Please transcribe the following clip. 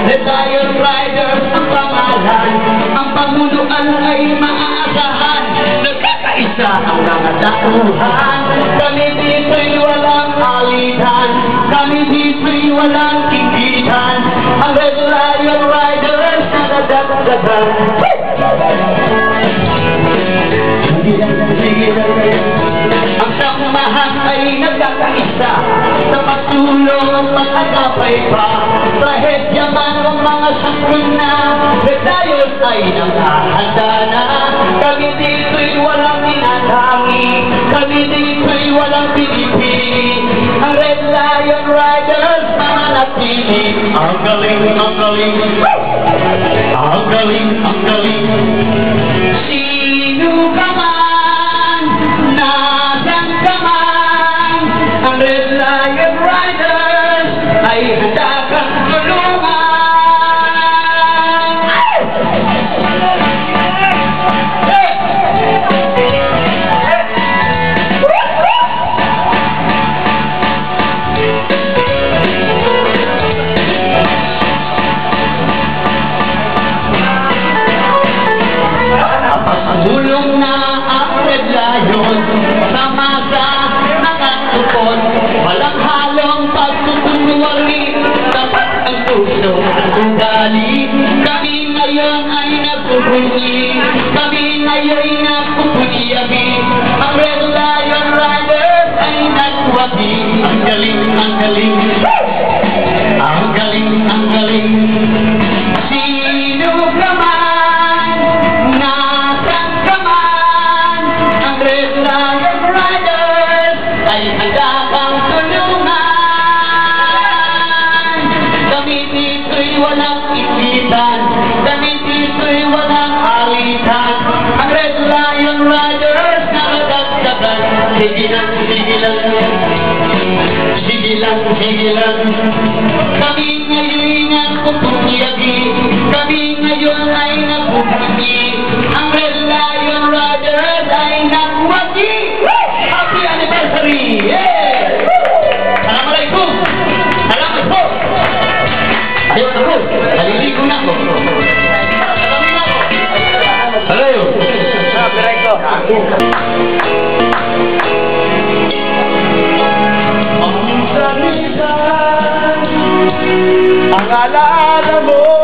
Red Lion Riders ang pangalan. Ang pamunuan ay maaasahan. Nagkakaisa ang mga tauhan. Kami dito'y walang alitan. Kami dito'y walang kingitan. Ang Red Lion Riders na nadagdagan. Ang samahan ay nagkakaisa. Sa pagtulong ang pag-agapay pa. Trahedya man ang mga sakun na. Red Lion ay nakahanda na. Kami dito'y walang tinatangi. Kami dito'y walang pinipili. Ang Red Lion Riders mananatili. Ang galing, ang galing. Ang galing, ang galing. Sino ka man, nasan ka man, ang Red Lion Riders ay handa kang tulungan. Bulong na ang Red Lion, sama sa nakatupon. Walang halong pagtutunwari, dapat ang puso at ugali. Kami ngayon ay nagpupunyi, kami ngayon ay nagpupunyabi. Ang Red Lion Riders ay nagwagi. Ang galing, ang galing. Ang galing, ang galing. Sino ka man, nasan ka man, ang Red Lion Riders ay handa kang tulungan. Kami dito'y walang ipitan, kami dito'y walang alitan. Ang Red Lion Riders na nadagdagan. Sige lang, sige lang. Sige lang, sige lang. Kami ngayon ay nagpupunyagi. Kami ngayon ay nagpupunyi. Ang Red Lion Riders ay nagwagi. Happy anniversary! Yeah! Assalamualaikum! Salamat po! Ayun ako! Naliligo na ako! Salayo! Direkto! Ang salita, ang alaala mo